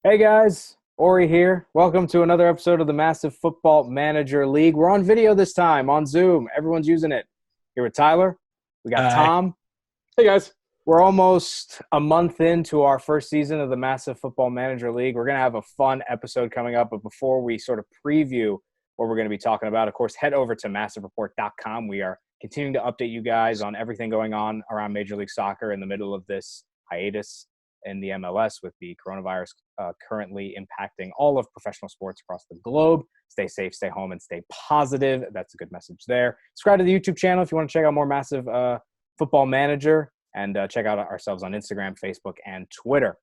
Hey guys, Orri here. Welcome to another episode of the Massive Football Manager League. We're on video this time on Zoom. Everyone's using it. Here with Tyler. We got Hi. Tom. Hey guys. We're almost a month into our first season of the Massive Football Manager League. We're going to have a fun episode coming up, but before we sort of preview what we're going to be talking about, of course, head over to massivereport.com. We are continuing to update you guys on everything going on around Major League Soccer in the middle of this hiatus in the MLS with the coronavirus currently impacting all of professional sports across the globe. Stay safe, stay home, and stay positive. That's a good message there. Subscribe to the YouTube channel if you want to check out more Massive Football Manager, and check out ourselves on Instagram, Facebook, and Twitter.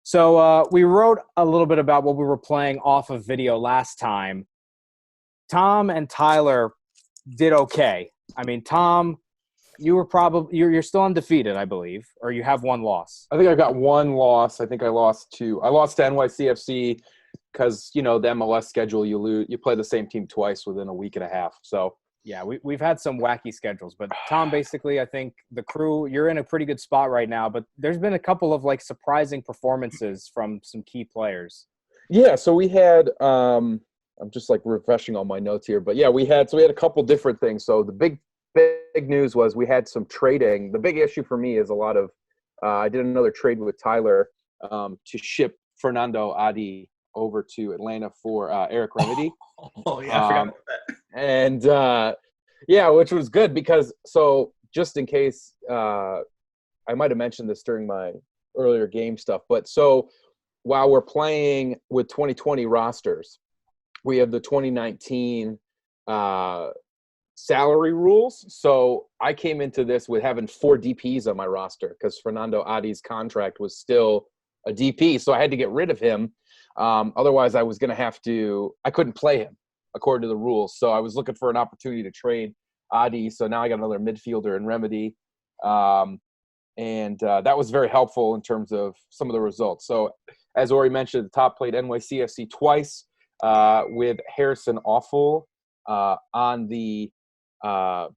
So we wrote a little bit about what we were playing off of video last time. Tom and Tyler did okay. I mean, Tom, you're still undefeated, I believe, or you have one loss. I think I got one loss. I think I lost two. I lost to NYCFC because the MLS schedule, you play the same team twice within a week and a half. So yeah, we've had some wacky schedules, but Tom, basically, I think the crew, you're in a pretty good spot right now, but there's been a couple of surprising performances from some key players. yeah, so we had I'm just refreshing all my notes here, but yeah, we had a couple different things. So the big news was we had some trading. The big issue for me is a lot of I did another trade with Tyler to ship Fernando Adi over to Atlanta for Eric Remedy. Oh yeah, I forgot about that. And yeah, which was good because just in case I might have mentioned this during my earlier game stuff, but so while we're playing with 2020 rosters, we have the 2019 salary rules. So I came into this with having 4 DPs on my roster because Fernando Adi's contract was still a DP. So I had to get rid of him. Otherwise, I was going to I couldn't play him according to the rules. So I was looking for an opportunity to trade Adi. So now I got another midfielder in Remedy. And that was very helpful in terms of some of the results. So as Orri mentioned, the top played NYCFC twice with Harrison Awful on the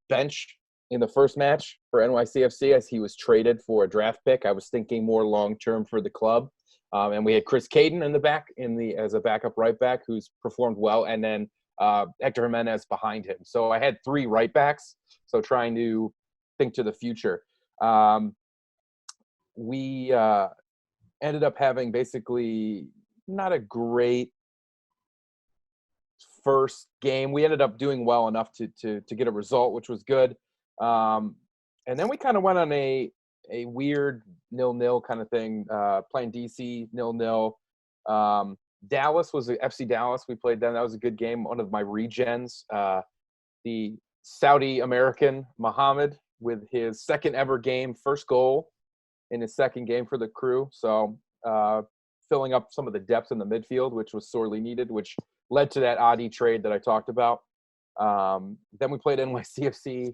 bench in the first match for NYCFC as he was traded for a draft pick. I was thinking more long-term for the club. And we had Chris Caden in the back as a backup right back who's performed well. And then Hector Jimenez behind him. So I had 3 right backs. So trying to think to the future. We ended up having basically not a great first game. We ended up doing well enough to get a result, which was good. And then we kind of went on a weird 0-0 kind of thing, playing DC 0-0. Dallas was FC Dallas. We played them. That was a good game. One of my regens, the Saudi American Mohammed with his second ever game, first goal in his second game for the crew. So filling up some of the depth in the midfield, which was sorely needed, which led to that Adi trade that I talked about. Then we played NYCFC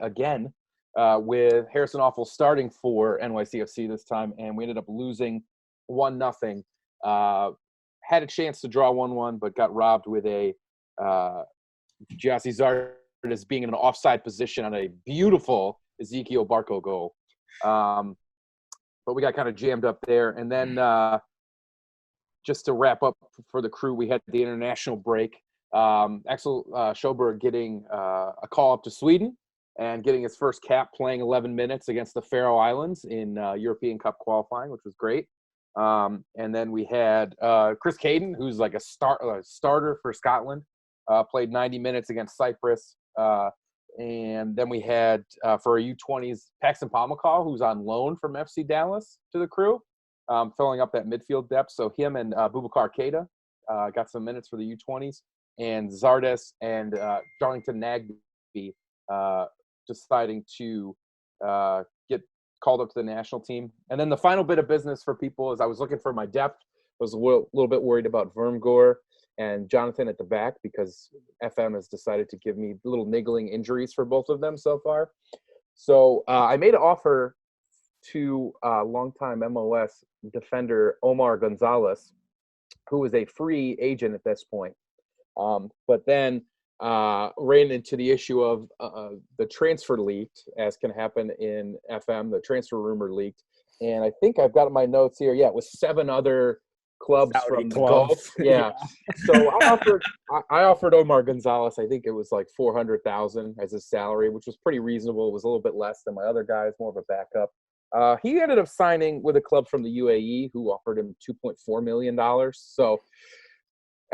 again with Harrison Awful starting for NYCFC this time, and we ended up losing 1-0. Had a chance to draw 1-1, but got robbed with a Giassi Zardes being in an offside position on a beautiful Ezekiel Barco goal. But we got kind of jammed up there. And then just to wrap up for the crew, we had the international break. Axel Schoberg getting a call up to Sweden and getting his first cap, playing 11 minutes against the Faroe Islands in European Cup qualifying, which was great. And then we had Chris Caden, who's like a starter for Scotland, played 90 minutes against Cyprus. And then we had, for our U20s, Paxton Pomacall, who's on loan from FC Dallas to the crew, filling up that midfield depth. So him and Boubacar Keita got some minutes for the U20s. And Zardes and Darlington Nagby deciding to get called up to the national team. And then the final bit of business for people is I was looking for my depth. I was a little bit worried about Vermgor and Jonathan at the back because FM has decided to give me little niggling injuries for both of them so far. So I made an offer to longtime MLS defender Omar Gonzalez, who was a free agent at this point. But then ran into the issue of the transfer leaked, as can happen in FM. The transfer rumor leaked, and I think I've got my notes here. Yeah, it was 7 other clubs Saudi from the clubs. Gulf. Yeah. So I offered Omar Gonzalez, I think it was like 400,000 as his salary, which was pretty reasonable. It was a little bit less than my other guys, more of a backup. He ended up signing with a club from the UAE who offered him $2.4 million. So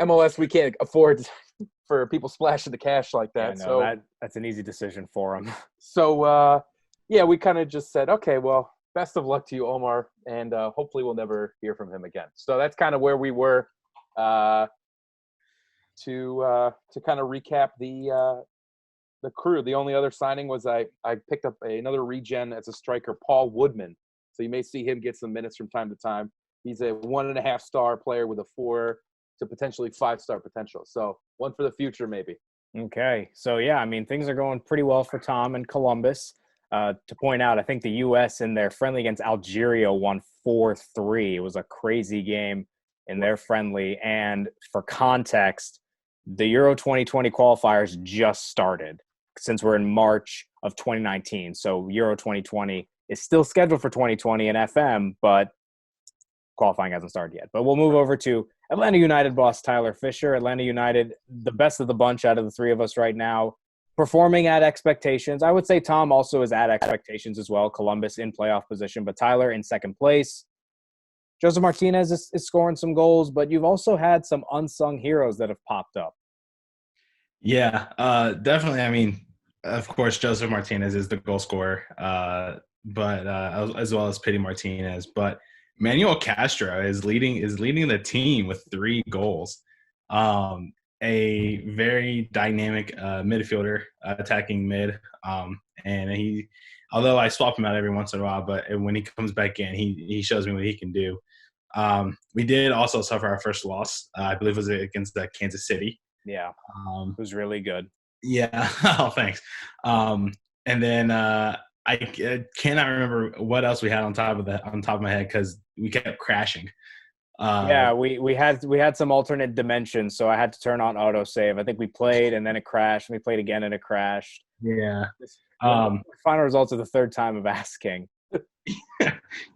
MLS, we can't afford for people splashing the cash like that. Yeah, no, So that's an easy decision for him. So, yeah, we kind of just said, okay, well, best of luck to you, Omar, and hopefully we'll never hear from him again. So that's kind of where we were. To kind of recap the crew, the only other signing was I picked up another regen as a striker, Paul Woodman. So you may see him get some minutes from time to time. He's a 1.5-star player with a 4 to potentially 5-star potential. So one for the future, maybe. Okay. So, yeah, I mean, things are going pretty well for Tom and Columbus. To point out, I think the U.S. in their friendly against Algeria won 4-3. It was a crazy game in their friendly. And for context, the Euro 2020 qualifiers just started since we're in March of 2019. So Euro 2020 is still scheduled for 2020 in FM, but qualifying hasn't started yet. But we'll move over to Atlanta United boss Tyler Fisher. Atlanta United, the best of the bunch out of the three of us right now, performing at expectations. I would say Tom also is at expectations as well. Columbus in playoff position, but Tyler in second place. Joseph Martinez is scoring some goals, but you've also had some unsung heroes that have popped up. Yeah, definitely. I mean, of course, Joseph Martinez is the goal scorer, but as well as Pity Martinez. But Manuel Castro is leading the team with 3 goals. A very dynamic midfielder, attacking mid, and he. Although I swap him out every once in a while, but when he comes back in, he shows me what he can do. We did also suffer our first loss. I believe it was against Kansas City. Yeah, it was really good. Yeah. Oh, thanks. And then I cannot remember what else we had on top of my head because we kept crashing. Yeah, we had some alternate dimensions, so I had to turn on autosave. I think we played and then it crashed, and we played again and it crashed. Yeah. Final results are the third time of asking.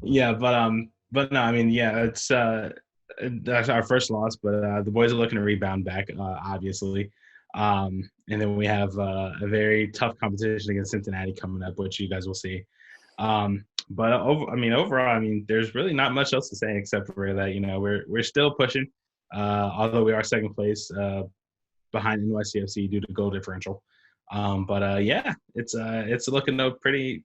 Yeah, but no, I mean, yeah, that's our first loss, but the boys are looking to rebound back, obviously. And then we have a very tough competition against Cincinnati coming up, which you guys will see. But overall, there's really not much else to say except for that, we're still pushing, although we are second place behind NYCFC due to goal differential. Yeah, it's looking pretty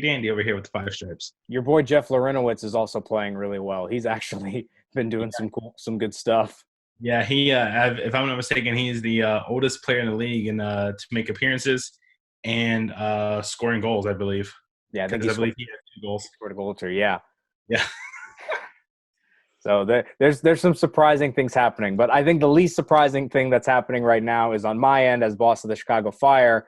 dandy over here with the 5 stripes. Your boy Jeff Larinowitz is also playing really well. He's actually been doing some good stuff. Yeah, he if I'm not mistaken, he's the oldest player in the league to make appearances and scoring goals, I believe. Yeah, I believe he has 2 goals. Scored a goal or 2, yeah. Yeah. So there's some surprising things happening, but I think the least surprising thing that's happening right now is on my end as boss of the Chicago Fire.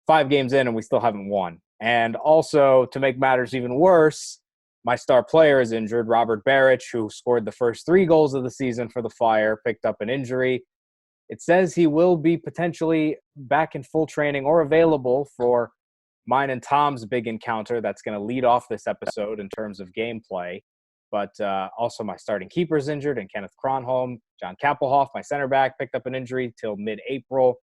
5 games in and we still haven't won. And also, to make matters even worse, my star player is injured. Robert Barrich, who scored the first 3 goals of the season for the Fire, picked up an injury. It says he will be potentially back in full training or available for mine and Tom's big encounter that's going to lead off this episode in terms of gameplay. But also my starting keeper's injured, and Kenneth Kronholm. John Kappelhoff, my center back, picked up an injury till mid-April.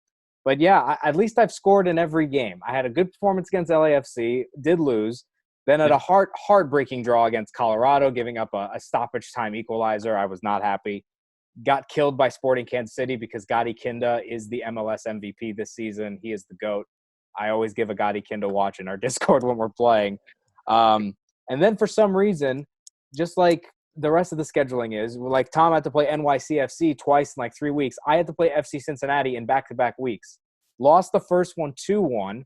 But yeah, at least I've scored in every game. I had a good performance against LAFC, did lose. Then at a heartbreaking draw against Colorado, giving up a stoppage time equalizer. I was not happy. Got killed by Sporting Kansas City because Gadi Kinda is the MLS MVP this season. He is the GOAT. I always give a Gadi Kinda watch in our Discord when we're playing. And then for some reason, just like the rest of the scheduling is, like Tom had to play NYCFC twice in like 3 weeks. I had to play FC Cincinnati in back-to-back weeks. Lost the first one 2-1.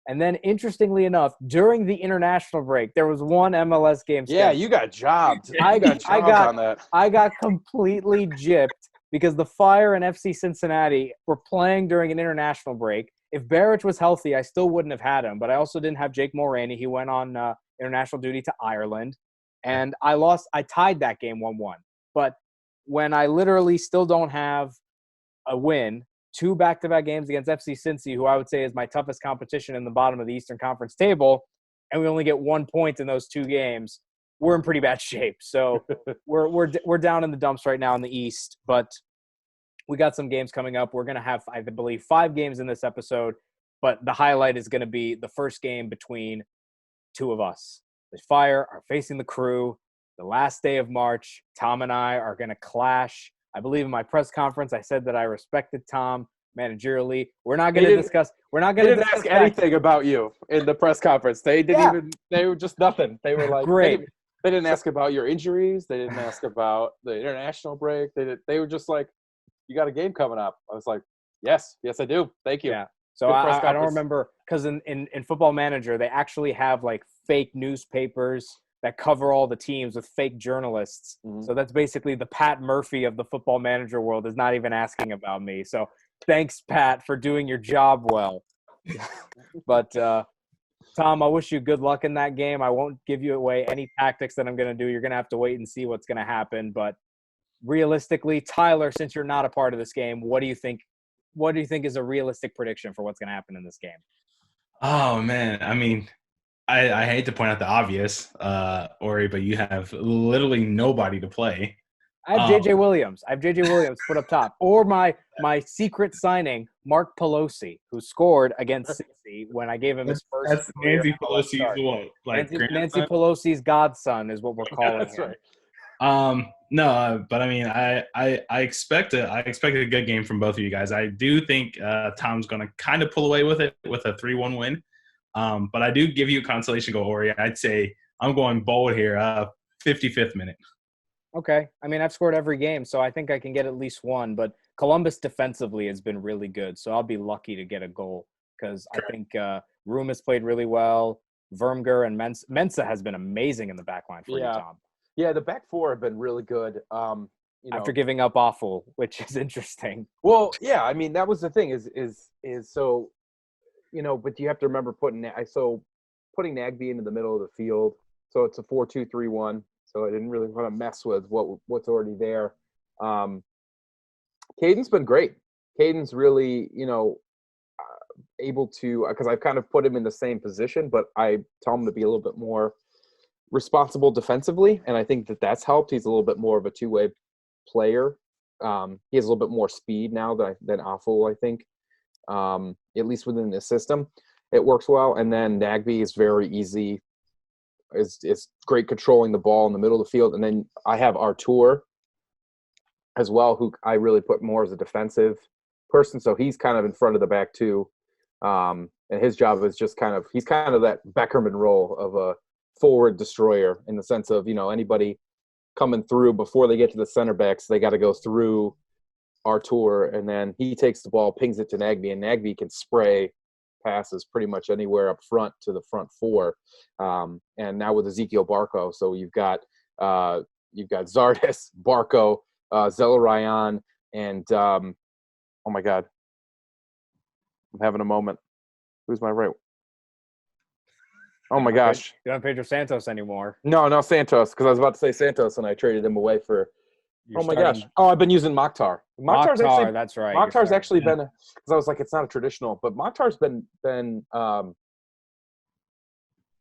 And then, interestingly enough, during the international break, there was one MLS game scheduled. Yeah, you got jobbed. I got on that. I got completely gypped because the Fire and FC Cincinnati were playing during an international break. If Barrich was healthy, I still wouldn't have had him. But I also didn't have Jake Mulroney. He went on international duty to Ireland. And I tied that game 1-1. But when I literally still don't have a win, 2 back-to-back games against FC Cincy, who I would say is my toughest competition in the bottom of the Eastern Conference table, and we only get 1 point in those 2 games, we're in pretty bad shape. So we're down in the dumps right now in the East, but we got some games coming up. We're going to have, I believe, 5 games in this episode, but the highlight is going to be the first game between two of us. The Fire are facing the Crew. The last day of March, Tom and I are going to clash. I believe in my press conference, I said that I respected Tom managerially. We're not going to discuss. We're not going to ask anything about you in the press conference. They didn't even. They were just nothing. They were like, great. They didn't ask about your injuries. They didn't ask about the international break. They were just like, you got a game coming up. I was like, yes, I do. Thank you. Yeah. So I don't remember, because in Football Manager, they actually have like fake newspapers that cover all the teams with fake journalists. Mm-hmm. So that's basically the Pat Murphy of the Football Manager world is not even asking about me. So thanks, Pat, for doing your job well. But Tom, I wish you good luck in that game. I won't give you away any tactics that I'm going to do. You're going to have to wait and see what's going to happen. But realistically, Tyler, since you're not a part of this game, what do you think? What do you think is a realistic prediction for what's going to happen in this game? Oh man, I mean, I hate to point out the obvious, Orri, but you have literally nobody to play. I have JJ Williams. Put up top, or my secret signing, Mark Pelosi, who scored against Cincy when I gave him his first. That's Nancy Pelosi's what? Like Nancy Pelosi's godson is what we're calling that's him. Right. No, but I mean, I expect a good game from both of you guys. I do think Tom's going to kind of pull away with it with a 3-1 win. But I do give you a consolation goal, Orri. I'd say I'm going bold here, 55th minute. Okay. I mean, I've scored every game, so I think I can get at least one. But Columbus defensively has been really good, so I'll be lucky to get a goal because I think Room has played really well. Vermger and Mensah has been amazing in the back line for you, Tom. Yeah, the back four have been really good. After giving up awful, which is interesting. Well, yeah, I mean that was the thing is so, but you have to remember putting Nagby into the middle of the field, so it's a 4-2-3-1. So I didn't really want to mess with what's already there. Caden's been great. Caden's really able to, because I've kind of put him in the same position, but I tell him to be a little bit more responsible defensively, and I think that's helped. He's a little bit more of a two-way player. He has a little bit more speed now than Afful, I think, at least within the system. It works well. And then Nagby is very easy. Is great controlling the ball in the middle of the field. And then I have Artur as well, who I really put more as a defensive person. So he's kind of in front of the back too. And his job is just he's kind of that Beckerman role of a forward destroyer in the sense of, anybody coming through before they get to the center backs, they got to go through Artur, and then he takes the ball, pings it to Nagby, and Nagby can spray passes pretty much anywhere up front to the front four. And now with Ezekiel Barco, so you've got Zardes, Barco, Zelarayan, and oh my God, I'm having a moment. Who's my right? Oh my gosh. You don't have Pedro Santos anymore. No, Santos, because I was about to say Santos and I traded him away for gosh. Oh, I've been using Mokhtar. Mokhtar, actually, that's right. Mokhtar's actually been, because I was like, it's not a traditional, but Mokhtar's been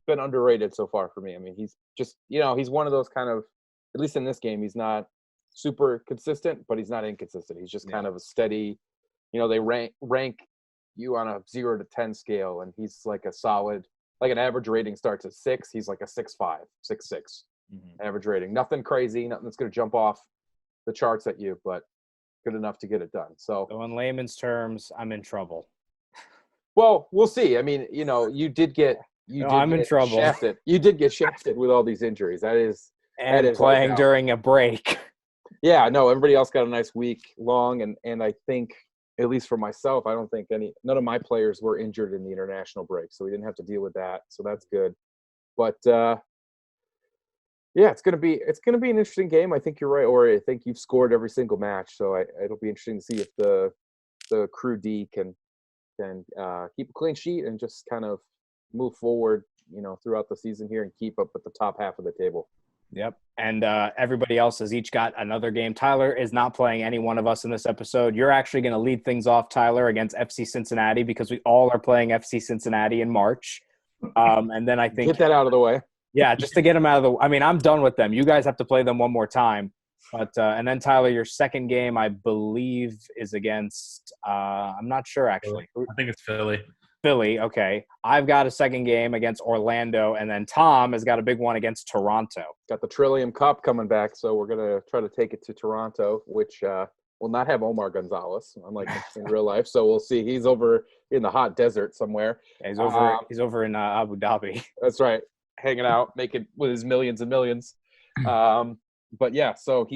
underrated so far for me. I mean, he's just, he's one of those kind of, at least in this game, he's not super consistent, but he's not inconsistent. He's just kind of a steady, they rank you on a 0 to 10 scale, and he's like a solid, like an average rating starts at 6. He's like a 6.5, 6.6 average rating. Nothing crazy, nothing that's going to jump off the charts at you, but good enough to get it done. So in layman's terms, I'm in trouble. Well, we'll see. I mean, you did get I'm in trouble. Shafted. You did get shafted with all these injuries. That is playing during a break. Yeah, no, everybody else got a nice week long, and I think, at least for myself, I don't think none of my players were injured in the international break, so we didn't have to deal with that. So that's good. But yeah, it's gonna be an interesting game. I think you're right, Orri. I think you've scored every single match, so it'll be interesting to see if the Crew D can keep a clean sheet and just kind of move forward, throughout the season here and keep up with the top half of the table. Yep. And everybody else has each got another game. Tyler is not playing any one of us in this episode. You're actually going to lead things off, Tyler, against FC Cincinnati, because we all are playing FC Cincinnati in March. And then I think – get that out of the way. Yeah, just to get them out of the – I mean, I'm done with them. You guys have to play them one more time. But and then, Tyler, your second game, I believe, is against I'm not sure, actually. I think it's Philly. Philly, okay. I've got a second game against Orlando, and then Tom has got a big one against Toronto. Got the Trillium Cup coming back, so we're going to try to take it to Toronto, which will not have Omar Gonzalez, unlike in real life. So we'll see. He's over in the hot desert somewhere. Yeah, he's over in Abu Dhabi. That's right. Hanging out, making with his millions and millions. But yeah, so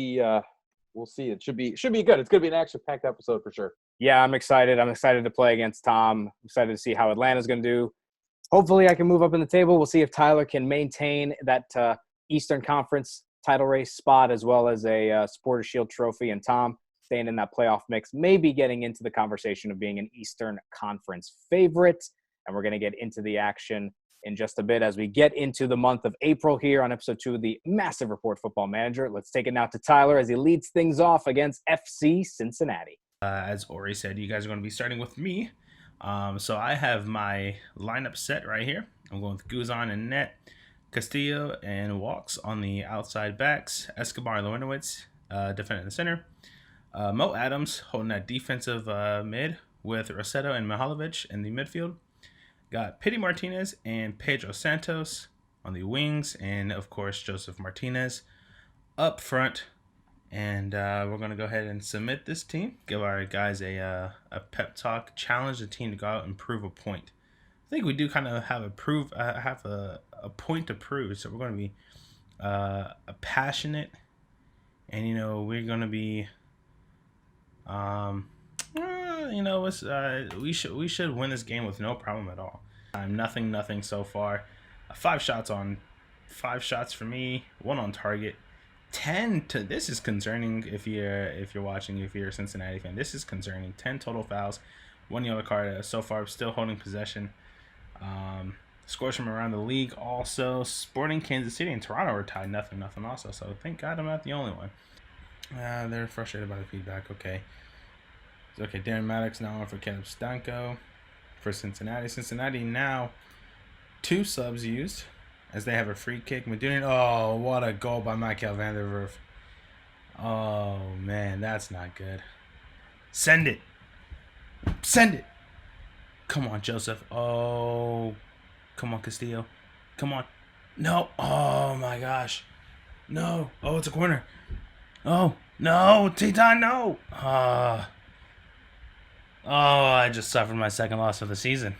we'll see. It should be good. It's going to be an action-packed episode for sure. Yeah, I'm excited. I'm excited to play against Tom. I'm excited to see how Atlanta's going to do. Hopefully I can move up in the table. We'll see if Tyler can maintain that Eastern Conference title race spot as well as a Supporters Shield trophy. And Tom staying in that playoff mix, maybe getting into the conversation of being an Eastern Conference favorite. And we're going to get into the action in just a bit as we get into the month of April here on episode 2 of the Massive Report Football Manager. Let's take it now to Tyler as he leads things off against FC Cincinnati. As Orri said, you guys are going to be starting with me. So I have my lineup set right here. I'm going with Guzan and net, Castillo and Walks on the outside backs, Escobar and Lewinowitz defending the center, Mo Adams holding that defensive mid with Rossetto and Mihalovic in the midfield. Got Pity Martinez and Pedro Santos on the wings, and of course Joseph Martinez up front. And we're going to go ahead and submit this team. Give our guys a pep talk. Challenge the team to go out and prove a point. I think we do kind of have a point to prove. So we're going to be passionate. And, we're going to be, we should win this game with no problem at all. Nothing so far. 5 shots for me. 1 on target. 10 to this is concerning if you're watching, if you're a Cincinnati fan. This is concerning. 10 total fouls, 1 yellow card so far, still holding possession. Scores from around the league also. Sporting Kansas City and Toronto are tied nothing also, so thank God I'm not the only one. They're frustrated by the feedback. Okay, Darren Maddox now on for Caleb Stanko for Cincinnati now 2 subs used as they have a free kick. Medunian, oh, what a goal by Michael van der Werf. Oh, man, that's not good. Send it. Come on, Joseph. Oh, come on, Castillo. Come on. No. Oh, my gosh. No. Oh, it's a corner. Oh, no. Titan, no. Oh, I just suffered my second loss of the season.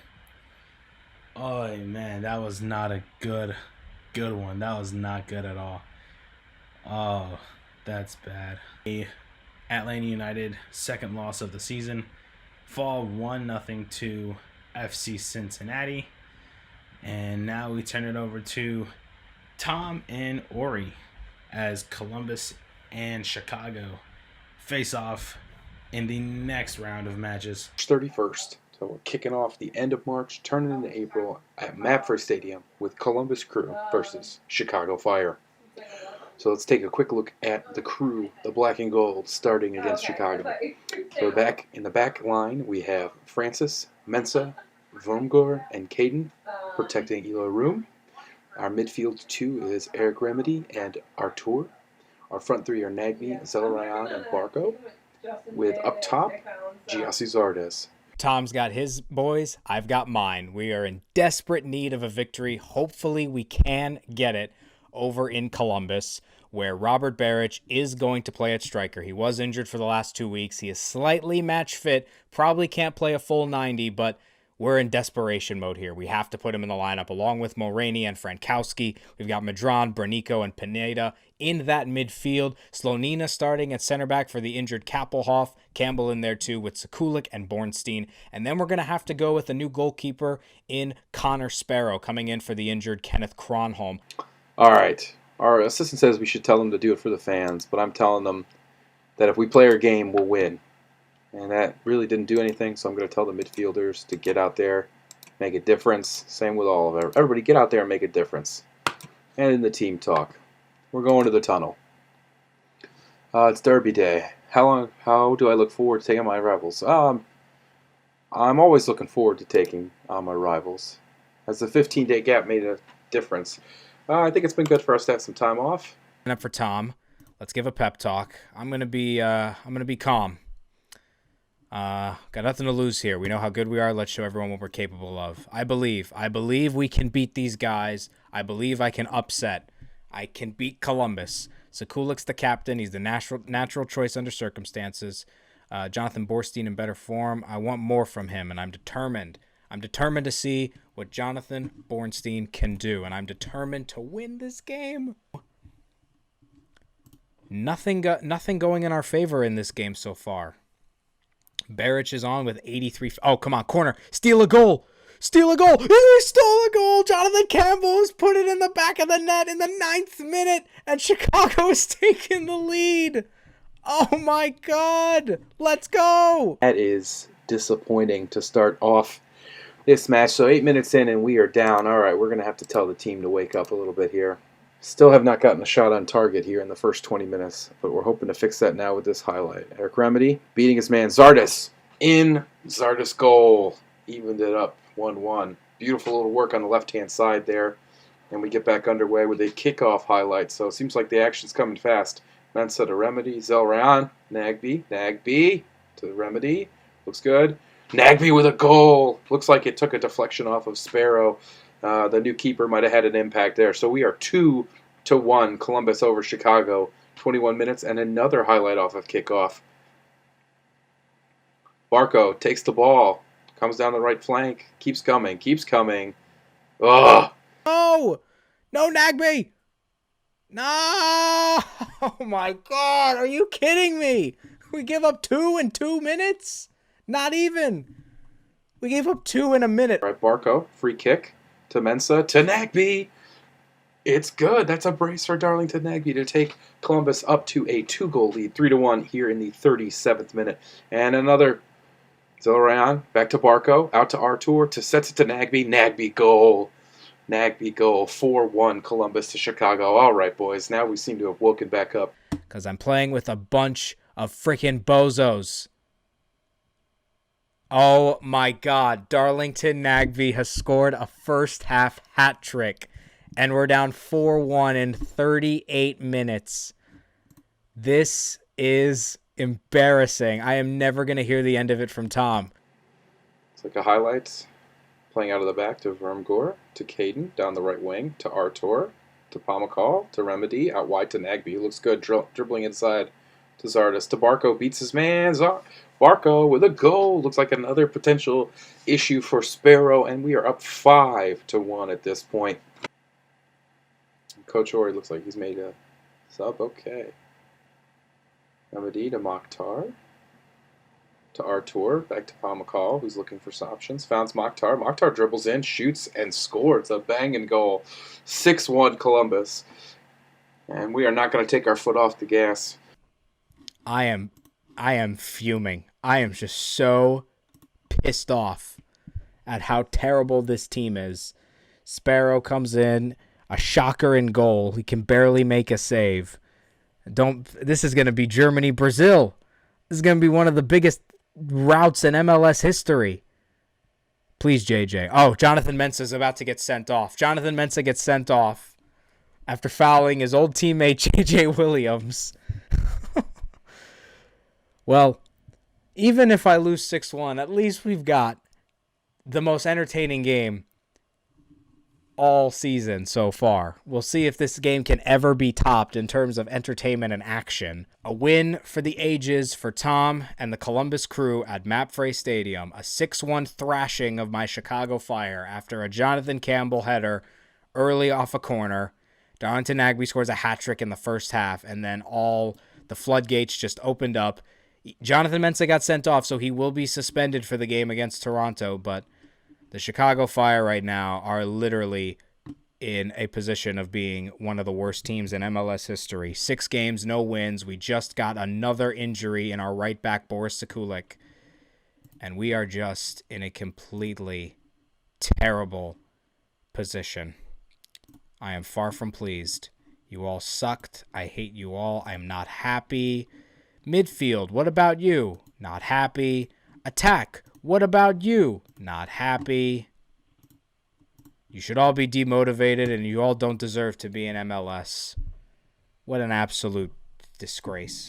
Oh, man, that was not a good one. That was not good at all. Oh, that's bad. Atlanta United, second loss of the season. Fall 1-0 to FC Cincinnati. And now we turn it over to Tom and Orri as Columbus and Chicago face off in the next round of matches. 31st. So we're kicking off the end of March, turning into April at Mapfre Stadium with Columbus Crew versus Chicago Fire. So let's take a quick look at the Crew, the black and gold, starting against Chicago. So back in the back line, we have Francis, Mensah, Vormgor, and Caden protecting Elo Room. Our midfield 2 is Eric Remedy and Artur. Our front 3 are Nagby, Zelarayan, and Barco. With up top, Giassi Zardes. Tom's got his boys. I've got mine. We are in desperate need of a victory. Hopefully we can get it over in Columbus, where Robert Baric is going to play at striker. He was injured for the last 2 weeks. He is slightly match fit. Probably can't play a full 90, but we're in desperation mode here. We have to put him in the lineup along with Mulroney and Frankowski. We've got Madron, Bernico, and Pineda in that midfield. Slonina starting at center back for the injured Kappelhoff. Campbell in there too with Sekulik and Bornstein. And then we're going to have to go with a new goalkeeper in Connor Sparrow coming in for the injured Kenneth Kronholm. All right. Our assistant says we should tell them to do it for the fans, but I'm telling them that if we play our game, we'll win. And that really didn't do anything, so I'm going to tell the midfielders to get out there, make a difference. Same with all of it. Everybody get out there and make a difference. And in the team talk, we're going to the tunnel. It's Derby Day. How do I look forward to taking my rivals? I'm always looking forward to taking my rivals. As the 15-day gap made a difference. I think it's been good for us to have some time off. And up for Tom. Let's give a pep talk. I'm gonna be calm. Got nothing to lose here. We know how good we are. Let's show everyone what we're capable of. I believe we can beat these guys. I believe I can upset. I can beat Columbus. Sekulic's the captain. He's the natural choice under circumstances. Jonathan Borstein in better form. I want more from him, and I'm determined. I'm determined to see what Jonathan Bornstein can do, and I'm determined to win this game. Nothing going in our favor in this game so far. Baric is on with 83. Oh, come on, corner. Steal a goal. He stole a goal. Jonathan Campbell has put it in the back of the net in the 9th minute, and Chicago is taking the lead. Oh, my God. Let's go. That is disappointing to start off this match. So 8 minutes in, and we are down. All right, we're going to have to tell the team to wake up a little bit here. Still have not gotten a shot on target here in the first 20 minutes, but we're hoping to fix that now with this highlight. Eric Remedy beating his man Zardes. In Zardes goal. Evened it up 1-1. Beautiful little work on the left-hand side there. And we get back underway with a kickoff highlight. So it seems like the action's coming fast. Mensah to Remedy. Zelrayan. Nagbe to Remedy. Looks good. Nagbe with a goal. Looks like it took a deflection off of Sparrow. The new keeper might have had an impact there. So we are 2-1 Columbus over Chicago. 21 minutes and another highlight off of kickoff. Barco takes the ball. Comes down the right flank. Keeps coming. Ugh. No, Nagbe. No. Oh, my God. Are you kidding me? We give up 2 in 2 minutes? Not even. We gave up 2 in a minute. All right, Barco. Free kick to Mensah to Nagbe. It's good. That's a brace for Darlington Nagbe to take Columbus up to a 2-goal lead, 3-1 here in the 37th minute. And another Zelrayan back to Barco, out to Artur, to sets it to Nagbe. Nagbe goal. 4-1 Columbus to Chicago. All right, boys. Now we seem to have woken back up. Because I'm playing with a bunch of freaking bozos. Oh, my God. Darlington Nagbe has scored a first-half hat trick. And we're down 4-1 in 38 minutes. This is embarrassing. I am never going to hear the end of it from Tom. It's like a highlight. Playing out of the back to Vermgor, to Caden, down the right wing, to Artur, to Pamakal, to Remedy, out wide to Nagbe. Looks good, dribbling inside to Zardes. To Barco, beats his man. Barco with a goal. Looks like another potential issue for Sparrow, and we are up 5-1 at this point. Coach Orri looks like he's made a sub. Okay. Remedy to Mokhtar. To Artur, back to Pamakal, who's looking for some options. Founds Mokhtar. Mokhtar dribbles in, shoots, and scores a banging goal. 6-1 Columbus. And we are not going to take our foot off the gas. I am fuming. I am just so pissed off at how terrible this team is. Sparrow comes in, a shocker in goal. He can barely make a save. This is going to be Germany-Brazil. This is going to be one of the biggest routes in MLS history. Please, JJ. Oh, Jonathan Mensah is about to get sent off. Jonathan Mensah gets sent off after fouling his old teammate JJ Williams. Well, even if I lose 6-1, at least we've got the most entertaining game all season so far. We'll see if this game can ever be topped in terms of entertainment and action. A win for the ages for Tom and the Columbus Crew at MAPFRE Stadium. A 6-1 thrashing of my Chicago Fire after a Jonathan Campbell header early off a corner. Darlington Nagbe scores a hat trick in the first half, and then all the floodgates just opened up. Jonathan Mensah got sent off, so he will be suspended for the game against Toronto, but the Chicago Fire right now are literally in a position of being one of the worst teams in MLS history. 6 games, no wins. We just got another injury in our right back, Boris Sekulic, and we are just in a completely terrible position. I am far from pleased. You all sucked. I hate you all. I am not happy. Midfield, what about you? Not happy. Attack, what about you? Not happy. You should all be demotivated, and you all don't deserve to be in MLS. What an absolute disgrace.